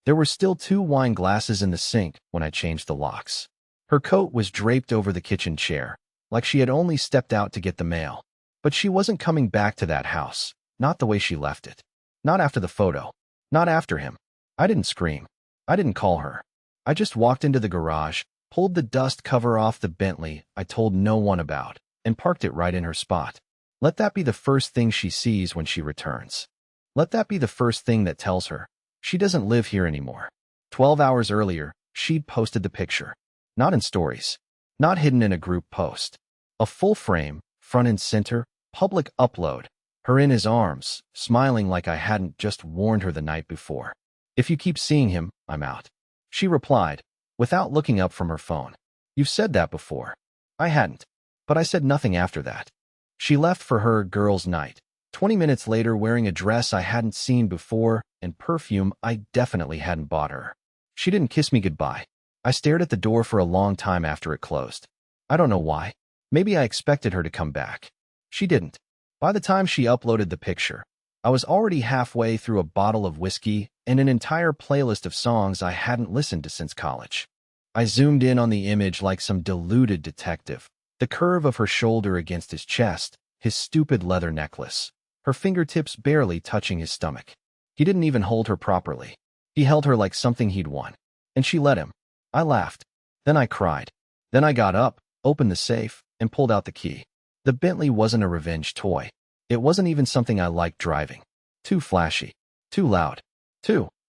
There were still 2 wine glasses in the sink when I changed the locks. Her coat was draped over the kitchen chair, like she had only stepped out to get the mail. But she wasn't coming back to that house, not the way she left it. Not after the photo. Not after him. I didn't scream. I didn't call her. I just walked into the garage, pulled the dust cover off the Bentley I told no one about, and parked it right in her spot. Let that be the first thing she sees when she returns. Let that be the first thing that tells her she doesn't live here anymore. 12 hours earlier, she'd posted the picture. Not in stories. Not hidden in a group post. A full frame, front and center, public upload. Her in his arms, smiling like I hadn't just warned her the night before. If you keep seeing him, I'm out. She replied, without looking up from her phone. You've said that before. I hadn't. But I said nothing after that. She left for her girls' night. 20 minutes later, wearing a dress I hadn't seen before and perfume I definitely hadn't bought her. She didn't kiss me goodbye. I stared at the door for a long time after it closed. I don't know why. Maybe I expected her to come back. She didn't. By the time she uploaded the picture, I was already halfway through a bottle of whiskey and an entire playlist of songs I hadn't listened to since college. I zoomed in on the image like some deluded detective. The curve of her shoulder against his chest, his stupid leather necklace, her fingertips barely touching his stomach. He didn't even hold her properly. He held her like something he'd won. And she let him. I laughed. Then I cried. Then I got up, opened the safe, and pulled out the key. The Bentley wasn't a revenge toy. It wasn't even something I liked driving. Too flashy. Too loud.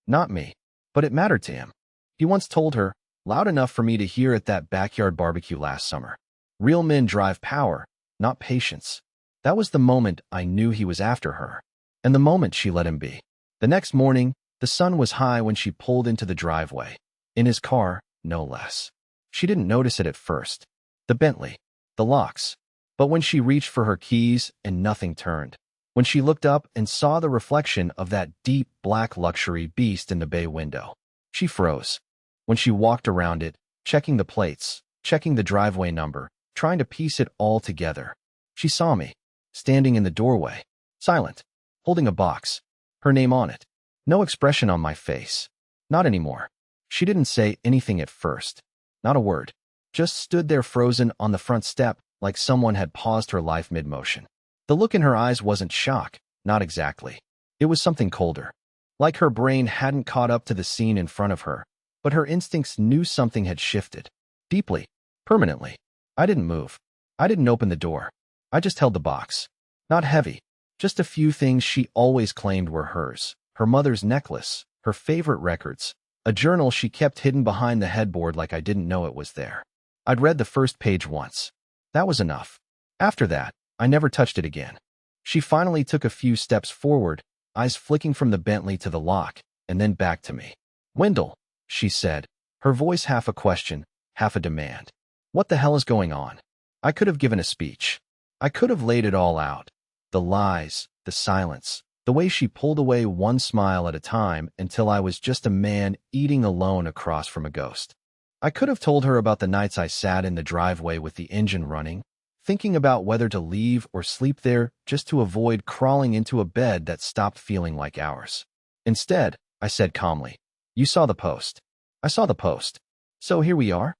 Not me. But it mattered to him. He once told her, loud enough for me to hear at that backyard barbecue last summer. Real men drive power, not patience. That was the moment I knew he was after her. And the moment she let him be. The next morning, the sun was high when she pulled into the driveway. In his car, no less. She didn't notice it at first. The Bentley. The locks. But when she reached for her keys and nothing turned, when she looked up and saw the reflection of that deep black luxury beast in the bay window, she froze. When she walked around it, checking the plates, checking the driveway number, trying to piece it all together, she saw me, standing in the doorway, silent, holding a box, her name on it. No expression on my face. Not anymore. She didn't say anything at first. Not a word. Just stood there frozen on the front step, like someone had paused her life mid-motion. The look in her eyes wasn't shock, not exactly. It was something colder. Like her brain hadn't caught up to the scene in front of her, but her instincts knew something had shifted. Deeply. Permanently. I didn't move. I didn't open the door. I just held the box. Not heavy. Just a few things she always claimed were hers. Her mother's necklace, her favorite records, a journal she kept hidden behind the headboard like I didn't know it was there. I'd read the first page once. That was enough. After that, I never touched it again. She finally took a few steps forward, eyes flicking from the Bentley to the lock, and then back to me. Wendell, she said, her voice half a question, half a demand. What the hell is going on? I could have given a speech. I could have laid it all out. The lies, the silence, the way she pulled away one smile at a time until I was just a man eating alone across from a ghost. I could have told her about the nights I sat in the driveway with the engine running, thinking about whether to leave or sleep there just to avoid crawling into a bed that stopped feeling like ours. Instead, I said calmly, "You saw the post." "I saw the post. So here we are?"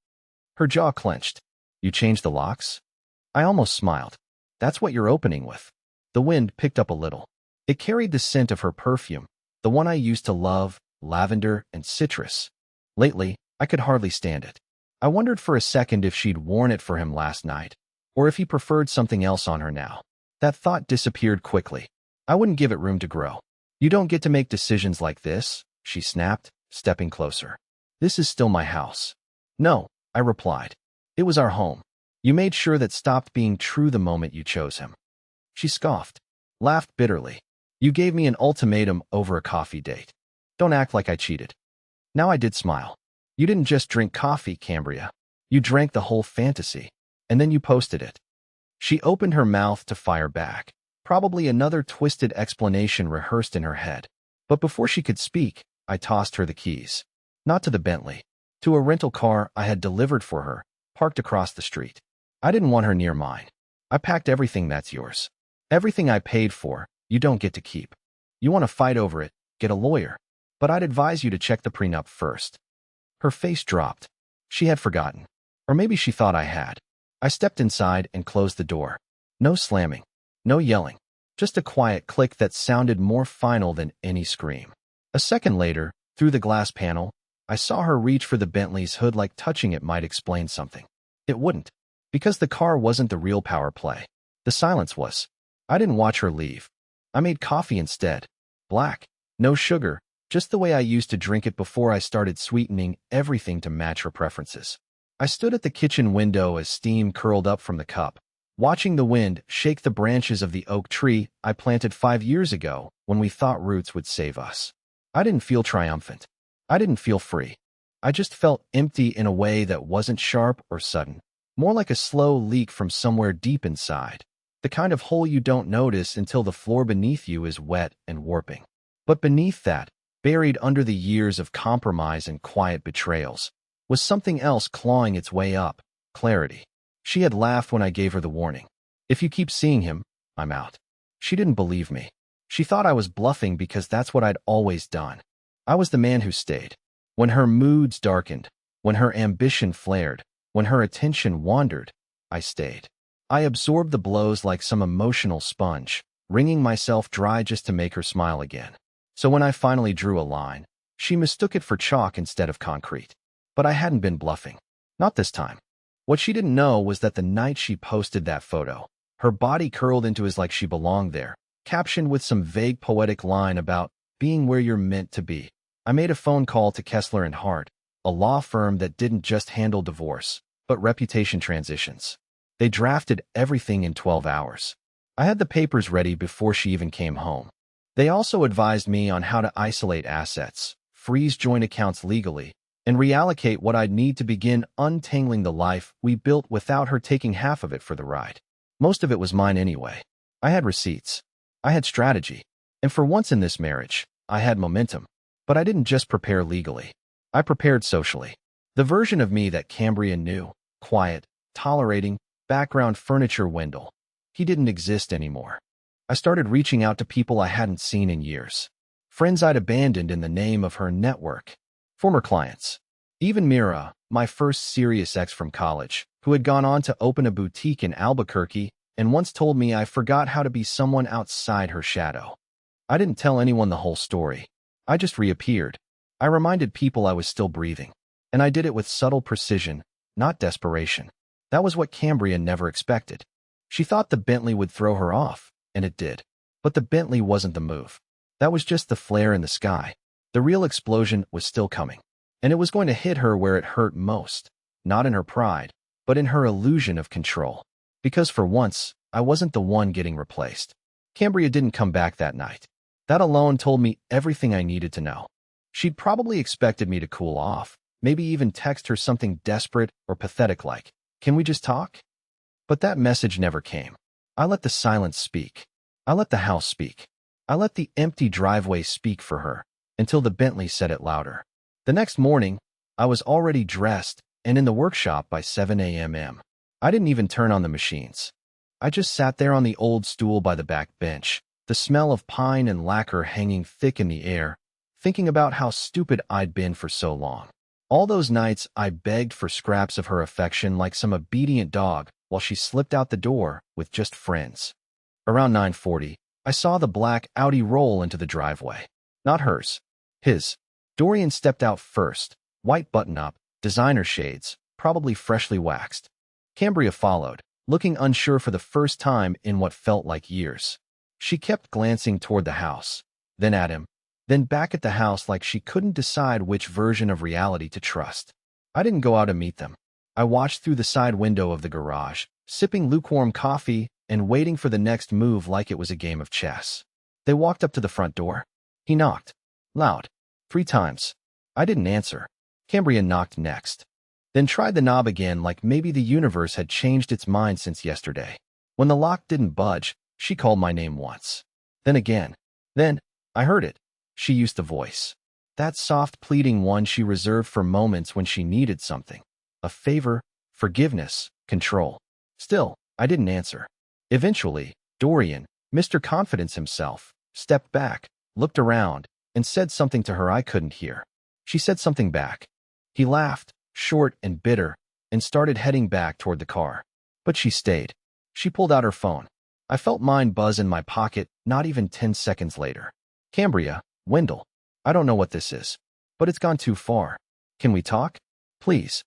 Her jaw clenched. "You changed the locks?" I almost smiled. "That's what you're opening with." The wind picked up a little. It carried the scent of her perfume, the one I used to love, lavender and citrus. Lately, I could hardly stand it. I wondered for a second if she'd worn it for him last night, or if he preferred something else on her now. That thought disappeared quickly. I wouldn't give it room to grow. "You don't get to make decisions like this," she snapped, stepping closer. "This is still my house." "No," I replied. "It was our home. You made sure that stopped being true the moment you chose him." She scoffed, laughed bitterly. "You gave me an ultimatum over a coffee date. Don't act like I cheated." Now I did smile. "You didn't just drink coffee, Cambria. You drank the whole fantasy. And then you posted it." She opened her mouth to fire back, probably another twisted explanation rehearsed in her head. But before she could speak, I tossed her the keys. Not to the Bentley. To a rental car I had delivered for her, parked across the street. I didn't want her near mine. "I packed everything that's yours. Everything I paid for, you don't get to keep. You want to fight over it, get a lawyer. but I'd advise you to check the prenup first." Her face dropped. She had forgotten. Or maybe she thought I had. I stepped inside and closed the door. No slamming. No yelling. Just a quiet click that sounded more final than any scream. A second later, through the glass panel, I saw her reach for the Bentley's hood like touching it might explain something. It wouldn't. Because the car wasn't the real power play. The silence was. I didn't watch her leave. I made coffee instead. Black. No sugar. Just the way I used to drink it before I started sweetening everything to match her preferences. I stood at the kitchen window as steam curled up from the cup, watching the wind shake the branches of the oak tree I planted 5 years ago when we thought roots would save us. I didn't feel triumphant. I didn't feel free. I just felt empty in a way that wasn't sharp or sudden, more like a slow leak from somewhere deep inside, the kind of hole you don't notice until the floor beneath you is wet and warping. But beneath that, buried under the years of compromise and quiet betrayals, was something else clawing its way up: clarity. She had laughed when I gave her the warning. "If you keep seeing him, I'm out." She didn't believe me. She thought I was bluffing because that's what I'd always done. I was the man who stayed. When her moods darkened, when her ambition flared, when her attention wandered, I stayed. I absorbed the blows like some emotional sponge, wringing myself dry just to make her smile again. So when I finally drew a line, she mistook it for chalk instead of concrete. But I hadn't been bluffing. Not this time. What she didn't know was that the night she posted that photo, her body curled into his like she belonged there, captioned with some vague poetic line about being where you're meant to be. I made a phone call to Kessler and Hart, a law firm that didn't just handle divorce, but reputation transitions. They drafted everything in 12 hours. I had the papers ready before she even came home. They also advised me on how to isolate assets, freeze joint accounts legally, and reallocate what I'd need to begin untangling the life we built without her taking half of it for the ride. Most of it was mine anyway. I had receipts. I had strategy. And for once in this marriage, I had momentum. But I didn't just prepare legally. I prepared socially. The version of me that Cambria knew, quiet, tolerating, background furniture Wendell. He didn't exist anymore. I started reaching out to people I hadn't seen in years. Friends I'd abandoned in the name of her network. Former clients. Even Mira, my first serious ex from college, who had gone on to open a boutique in Albuquerque and once told me I forgot how to be someone outside her shadow. I didn't tell anyone the whole story. I just reappeared. I reminded people I was still breathing. And I did it with subtle precision, not desperation. That was what Cambria never expected. She thought the Bentley would throw her off, and it did. But the Bentley wasn't the move. That was just the flare in the sky. The real explosion was still coming. And it was going to hit her where it hurt most. Not in her pride, but in her illusion of control. Because for once, I wasn't the one getting replaced. Cambria didn't come back that night. That alone told me everything I needed to know. She'd probably expected me to cool off, maybe even text her something desperate or pathetic like, "Can we just talk?" But that message never came. I let the silence speak. I let the house speak. I let the empty driveway speak for her, until the Bentley said it louder. The next morning, I was already dressed and in the workshop by 7 a.m. I didn't even turn on the machines. I just sat there on the old stool by the back bench, the smell of pine and lacquer hanging thick in the air, thinking about how stupid I'd been for so long. All those nights I begged for scraps of her affection like some obedient dog while she slipped out the door with just friends. Around 9:40, I saw the black Audi roll into the driveway. Not hers. His. Dorian stepped out first, white button-up, designer shades, probably freshly waxed. Cambria followed, looking unsure for the first time in what felt like years. She kept glancing toward the house, then at him, then back at the house like she couldn't decide which version of reality to trust. I didn't go out to meet them. I watched through the side window of the garage, sipping lukewarm coffee and waiting for the next move like it was a game of chess. They walked up to the front door. He knocked. Loud. 3 times. I didn't answer. Cambria knocked next. Then tried the knob again like maybe the universe had changed its mind since yesterday. When the lock didn't budge, she called my name once. Then again. Then, I heard it. She used the voice. That soft, pleading one she reserved for moments when she needed something. A favor, forgiveness, control. Still, I didn't answer. Eventually, Dorian, Mr. Confidence himself, stepped back, looked around, and said something to her I couldn't hear. She said something back. He laughed, short and bitter, and started heading back toward the car. But she stayed. She pulled out her phone. I felt mine buzz in my pocket not even 10 seconds later. Cambria, Wendell. I don't know what this is, but it's gone too far. Can we talk? Please.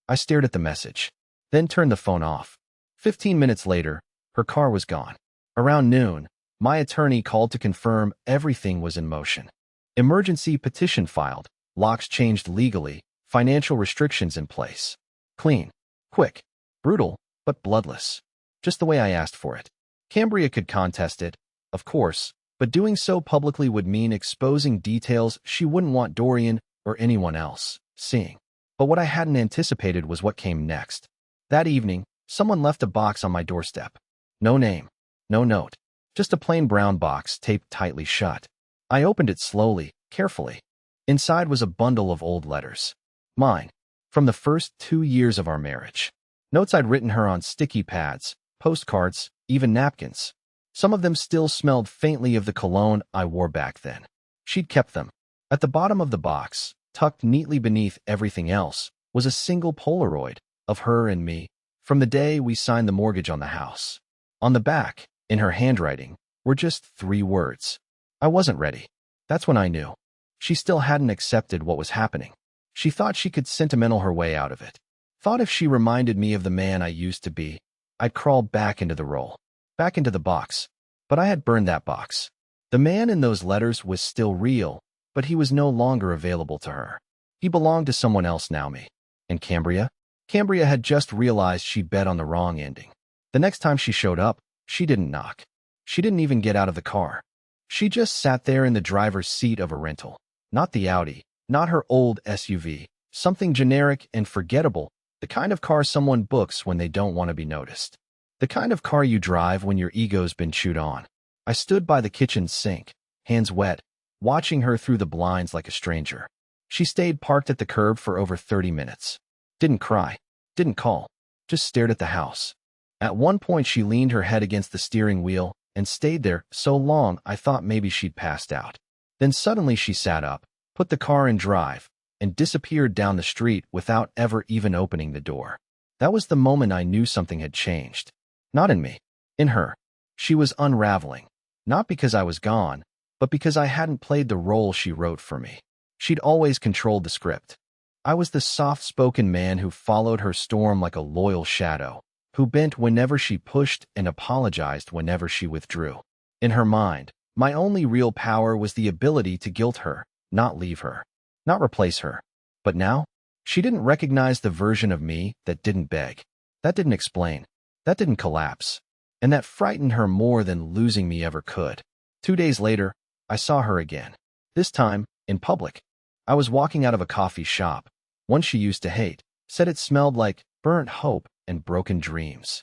I stared at the message, then turned the phone off. 15 minutes later, her car was gone. Around noon, my attorney called to confirm everything was in motion. Emergency petition filed, locks changed legally, financial restrictions in place. Clean, quick, brutal, but bloodless. Just the way I asked for it. Cambria could contest it, of course, but doing so publicly would mean exposing details she wouldn't want Dorian or anyone else seeing. But what I hadn't anticipated was what came next. That evening, someone left a box on my doorstep. No name, no note, just a plain brown box taped tightly shut. I opened it slowly, carefully. Inside was a bundle of old letters. Mine, from the first 2 years of our marriage. Notes I'd written her on sticky pads, postcards, even napkins. Some of them still smelled faintly of the cologne I wore back then. She'd kept them. At the bottom of the box, tucked neatly beneath everything else, was a single Polaroid of her and me from the day we signed the mortgage on the house. On the back, in her handwriting, were just 3 words. I wasn't ready. That's when I knew. She still hadn't accepted what was happening. She thought she could sentimental her way out of it. Thought if she reminded me of the man I used to be, I'd crawl back into the role, back into the box. But I had burned that box. The man in those letters was still real, but he was no longer available to her. He belonged to someone else now, me. And Cambria? Cambria had just realized she'd bet on the wrong ending. The next time she showed up, she didn't knock. She didn't even get out of the car. She just sat there in the driver's seat of a rental. Not the Audi, not her old SUV, something generic and forgettable, the kind of car someone books when they don't want to be noticed. The kind of car you drive when your ego's been chewed on. I stood by the kitchen sink, hands wet, watching her through the blinds like a stranger. She stayed parked at the curb for over 30 minutes. Didn't cry, didn't call, just stared at the house. At one point she leaned her head against the steering wheel and stayed there so long I thought maybe she'd passed out. Then suddenly she sat up, put the car in drive, and disappeared down the street without ever even opening the door. That was the moment I knew something had changed. Not in me, in her. She was unraveling, not because I was gone, but because I hadn't played the role she wrote for me. She'd always controlled the script. I was the soft-spoken man who followed her storm like a loyal shadow, who bent whenever she pushed and apologized whenever she withdrew. In her mind, my only real power was the ability to guilt her, not leave her, not replace her. But now, she didn't recognize the version of me that didn't beg, that didn't explain, that didn't collapse, and that frightened her more than losing me ever could. 2 days later, I saw her again. This time, in public. I was walking out of a coffee shop, one she used to hate, said it smelled like burnt hope and broken dreams.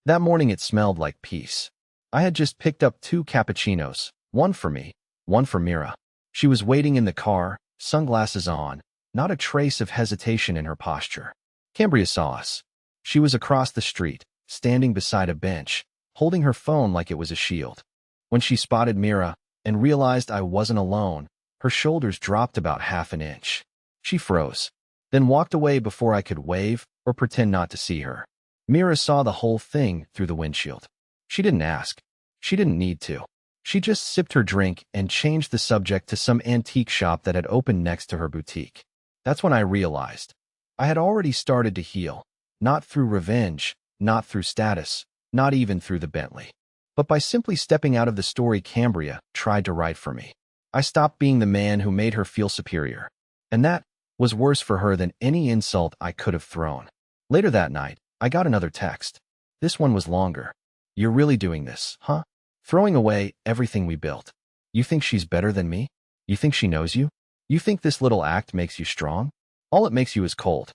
That morning it smelled like peace. I had just picked up 2 cappuccinos, one for me, one for Mira. She was waiting in the car, sunglasses on, not a trace of hesitation in her posture. Cambria saw us. She was across the street, standing beside a bench, holding her phone like it was a shield. When she spotted Mira and realized I wasn't alone, her shoulders dropped about half an inch. She froze, then walked away before I could wave or pretend not to see her. Mira saw the whole thing through the windshield. She didn't ask. She didn't need to. She just sipped her drink and changed the subject to some antique shop that had opened next to her boutique. That's when I realized. I had already started to heal, not through revenge, not through status, not even through the Bentley, but by simply stepping out of the story Cambria tried to write for me. I stopped being the man who made her feel superior, and that was worse for her than any insult I could have thrown. Later that night, I got another text. This one was longer. You're really doing this, huh? Throwing away everything we built. You think she's better than me? You think she knows you? You think this little act makes you strong? All it makes you is cold.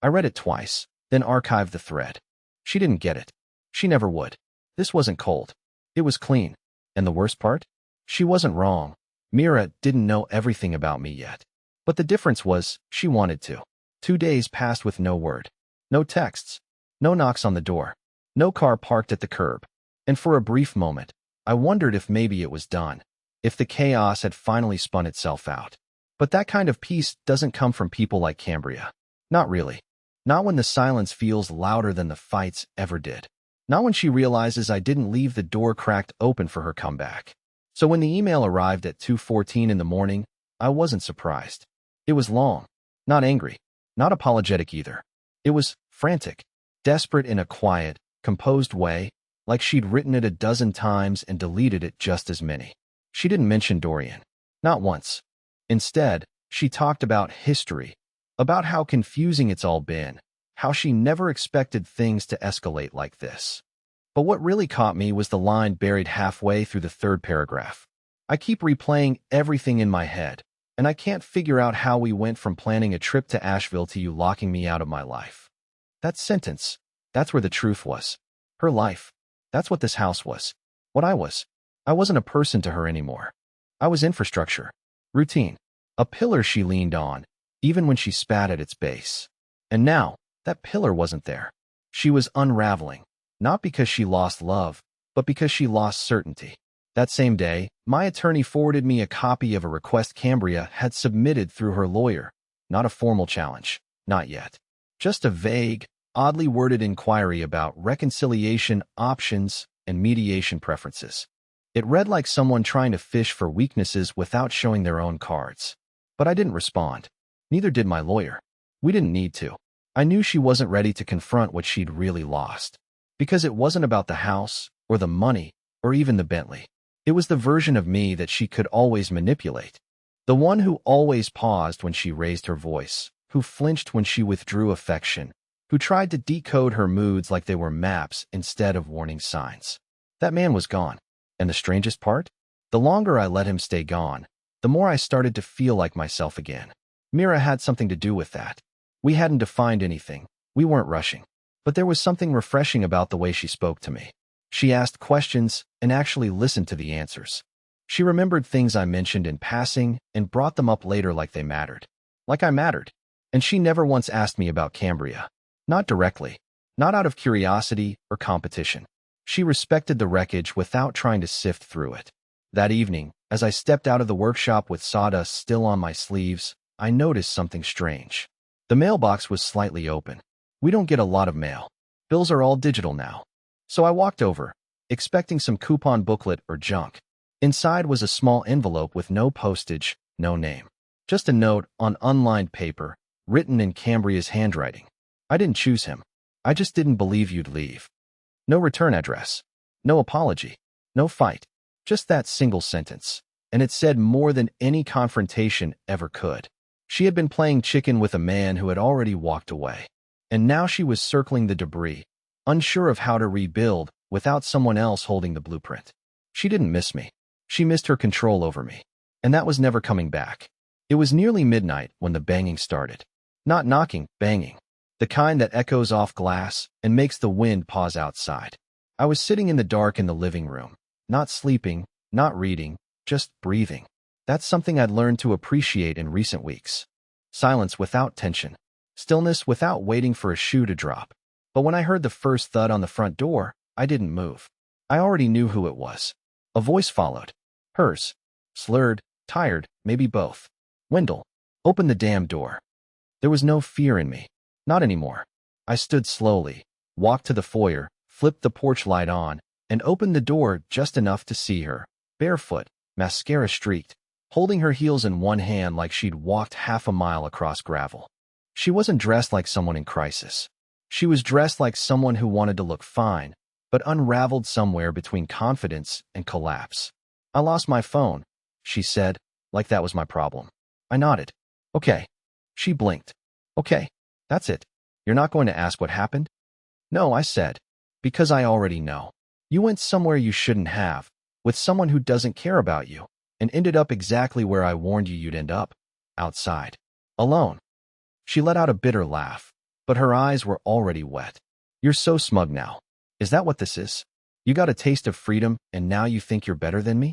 I read it twice, then archived the thread. She didn't get it. She never would. This wasn't cold. It was clean. And the worst part? She wasn't wrong. Mira didn't know everything about me yet. But the difference was, she wanted to. 2 days passed with no word. No texts. No knocks on the door. No car parked at the curb. And for a brief moment, I wondered if maybe it was done. if the chaos had finally spun itself out. But that kind of peace doesn't come from people like Cambria. Not really. Not when the silence feels louder than the fights ever did. Not when she realizes I didn't leave the door cracked open for her comeback. So when the email arrived at 2:14 in the morning, I wasn't surprised. It was long. Not angry. Not apologetic either. It was frantic. Desperate in a quiet, composed way, like she'd written it a dozen times and deleted it just as many. She didn't mention Dorian. Not once. Instead, she talked about history, about how confusing it's all been, how she never expected things to escalate like this. But what really caught me was the line buried halfway through the third paragraph. I keep replaying everything in my head, and I can't figure out how we went from planning a trip to Asheville to you locking me out of my life. That sentence, that's where the truth was. Her life. That's what this house was. What I was. I wasn't a person to her anymore. I was infrastructure. Routine. A pillar she leaned on, even when she spat at its base. And now, that pillar wasn't there. She was unraveling, not because she lost love, but because she lost certainty. That same day, my attorney forwarded me a copy of a request Cambria had submitted through her lawyer. Not a formal challenge. Not yet. Just a vague, oddly worded inquiry about reconciliation options and mediation preferences. It read like someone trying to fish for weaknesses without showing their own cards. But I didn't respond. Neither did my lawyer. We didn't need to. I knew she wasn't ready to confront what she'd really lost. Because it wasn't about the house, or the money, or even the Bentley. It was the version of me that she could always manipulate. The one who always paused when she raised her voice, who flinched when she withdrew affection, who tried to decode her moods like they were maps instead of warning signs. That man was gone. And the strangest part? The longer I let him stay gone, the more I started to feel like myself again. Mira had something to do with that. We hadn't defined anything. We weren't rushing. But there was something refreshing about the way she spoke to me. She asked questions and actually listened to the answers. She remembered things I mentioned in passing and brought them up later like they mattered. Like I mattered. And she never once asked me about Cambria. Not directly. Not out of curiosity or competition. She respected the wreckage without trying to sift through it. That evening, as I stepped out of the workshop with sawdust still on my sleeves, I noticed something strange. The mailbox was slightly open. We don't get a lot of mail. Bills are all digital now. So I walked over, expecting some coupon booklet or junk. Inside was a small envelope with no postage, no name. Just a note on unlined paper, written in Cambria's handwriting. I didn't choose him. I just didn't believe you'd leave. No return address. No apology. No fight. Just that single sentence. And it said more than any confrontation ever could. She had been playing chicken with a man who had already walked away. And now she was circling the debris, unsure of how to rebuild without someone else holding the blueprint. She didn't miss me. She missed her control over me. And that was never coming back. It was nearly midnight when the banging started. Not knocking, banging. The kind that echoes off glass and makes the wind pause outside. I was sitting in the dark in the living room, not sleeping, not reading, just breathing. That's something I'd learned to appreciate in recent weeks. Silence without tension. Stillness without waiting for a shoe to drop. But when I heard the first thud on the front door, I didn't move. I already knew who it was. A voice followed. Hers. Slurred, tired, maybe both. Wendell, open the damn door. There was no fear in me. Not anymore. I stood slowly, walked to the foyer, flipped the porch light on, and opened the door just enough to see her, barefoot, mascara streaked, holding her heels in one hand like she'd walked half a mile across gravel. She wasn't dressed like someone in crisis. She was dressed like someone who wanted to look fine, but unraveled somewhere between confidence and collapse. I lost my phone, she said, like that was my problem. I nodded. Okay. She blinked. Okay. That's it. You're not going to ask what happened? No, I said. Because I already know. You went somewhere you shouldn't have, with someone who doesn't care about you, and ended up exactly where I warned you you'd end up. Outside. Alone. She let out a bitter laugh, but her eyes were already wet. You're so smug now. Is that what this is? You got a taste of freedom, and now you think you're better than me?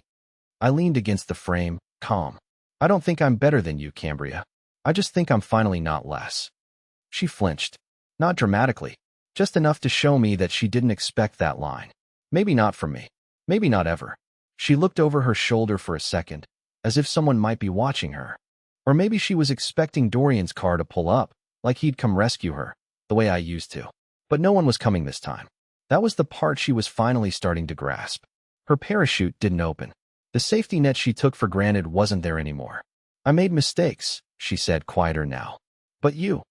I leaned against the frame, calm. I don't think I'm better than you, Cambria. I just think I'm finally not less. She flinched. Not dramatically. Just enough to show me that she didn't expect that line. Maybe not from me. Maybe not ever. She looked over her shoulder for a second, as if someone might be watching her. Or maybe she was expecting Dorian's car to pull up, like he'd come rescue her, the way I used to. But no one was coming this time. That was the part she was finally starting to grasp. Her parachute didn't open. The safety net she took for granted wasn't there anymore. I made mistakes, she said, quieter now. But you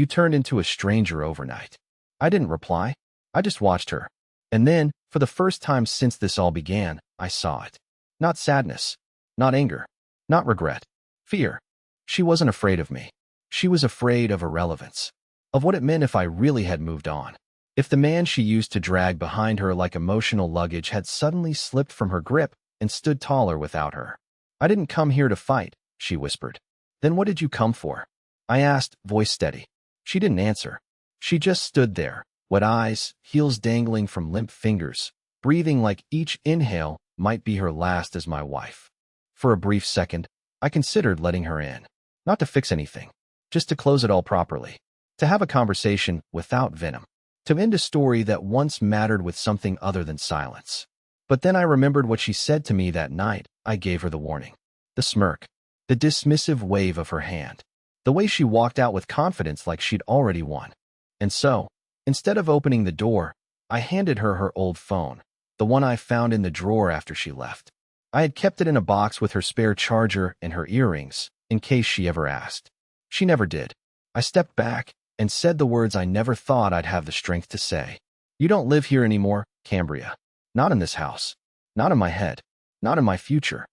turned into a stranger overnight. I didn't reply. I just watched her. And then, for the first time since this all began, I saw it. Not sadness, not anger, not regret, fear. She wasn't afraid of me. She was afraid of irrelevance, of what it meant if I really had moved on. If the man she used to drag behind her like emotional luggage had suddenly slipped from her grip and stood taller without her. I didn't come here to fight, she whispered. Then what did you come for? I asked, voice steady. She didn't answer. She just stood there, wet eyes, heels dangling from limp fingers, breathing like each inhale might be her last as my wife. For a brief second, I considered letting her in. Not to fix anything, just to close it all properly. To have a conversation without venom. To end a story that once mattered with something other than silence. But then I remembered what she said to me that night. I gave her the warning. The smirk. The dismissive wave of her hand. The way she walked out with confidence like she'd already won. And so, instead of opening the door, I handed her her old phone, the one I found in the drawer after she left. I had kept it in a box with her spare charger and her earrings, in case she ever asked. She never did. I stepped back and said the words I never thought I'd have the strength to say. You don't live here anymore, Cambria. Not in this house. Not in my head. Not in my future.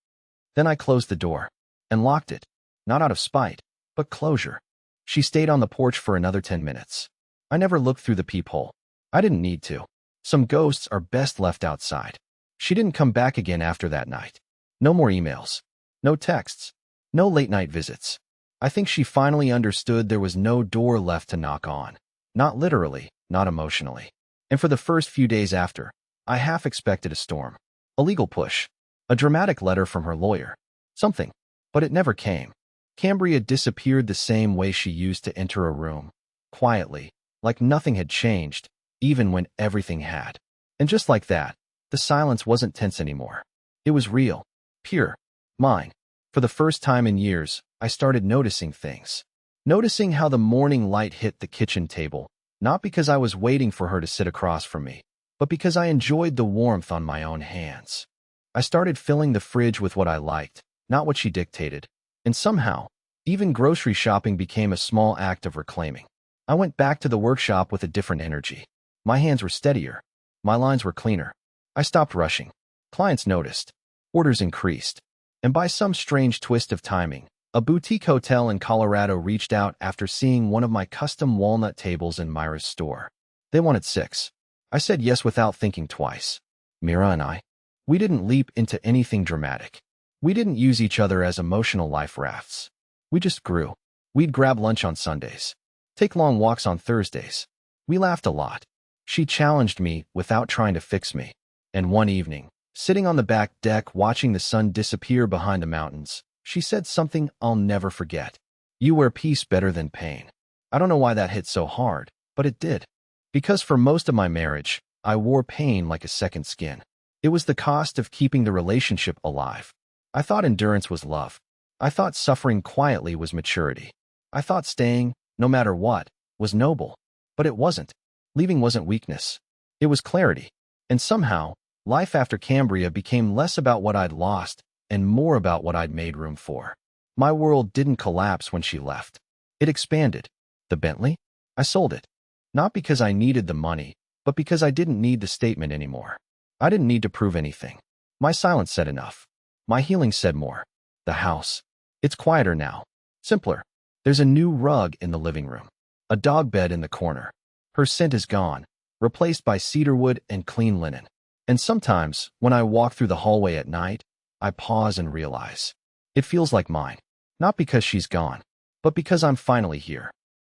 Then I closed the door and locked it, not out of spite, but closure. She stayed on the porch for another 10 minutes. I never looked through the peephole. I didn't need to. Some ghosts are best left outside. She didn't come back again after that night. No more emails. No texts. No late-night visits. I think she finally understood there was no door left to knock on. Not literally, not emotionally. And for the first few days after, I half expected a storm. A legal push. A dramatic letter from her lawyer. Something. But it never came. Cambria disappeared the same way she used to enter a room. Quietly, like nothing had changed, even when everything had. And just like that, the silence wasn't tense anymore. It was real. Pure. Mine. For the first time in years, I started noticing things. Noticing how the morning light hit the kitchen table, not because I was waiting for her to sit across from me, but because I enjoyed the warmth on my own hands. I started filling the fridge with what I liked, not what she dictated. And somehow, even grocery shopping became a small act of reclaiming. I went back to the workshop with a different energy. My hands were steadier. My lines were cleaner. I stopped rushing. Clients noticed. Orders increased. And by some strange twist of timing, a boutique hotel in Colorado reached out after seeing one of my custom walnut tables in Myra's store. They wanted 6. I said yes without thinking twice. Mira and I, we didn't leap into anything dramatic. We didn't use each other as emotional life rafts. We just grew. We'd grab lunch on Sundays. Take long walks on Thursdays. We laughed a lot. She challenged me without trying to fix me. And one evening, sitting on the back deck watching the sun disappear behind the mountains, she said something I'll never forget. You wear peace better than pain. I don't know why that hit so hard, but it did. Because for most of my marriage, I wore pain like a second skin. It was the cost of keeping the relationship alive. I thought endurance was love. I thought suffering quietly was maturity. I thought staying, no matter what, was noble. But it wasn't. Leaving wasn't weakness. It was clarity. And somehow, life after Cambria became less about what I'd lost and more about what I'd made room for. My world didn't collapse when she left. It expanded. The Bentley? I sold it. Not because I needed the money, but because I didn't need the statement anymore. I didn't need to prove anything. My silence said enough. My healing said more. The house. It's quieter now. Simpler. There's a new rug in the living room. A dog bed in the corner. Her scent is gone, replaced by cedarwood and clean linen. And sometimes, when I walk through the hallway at night, I pause and realize. It feels like mine. Not because she's gone, but because I'm finally here.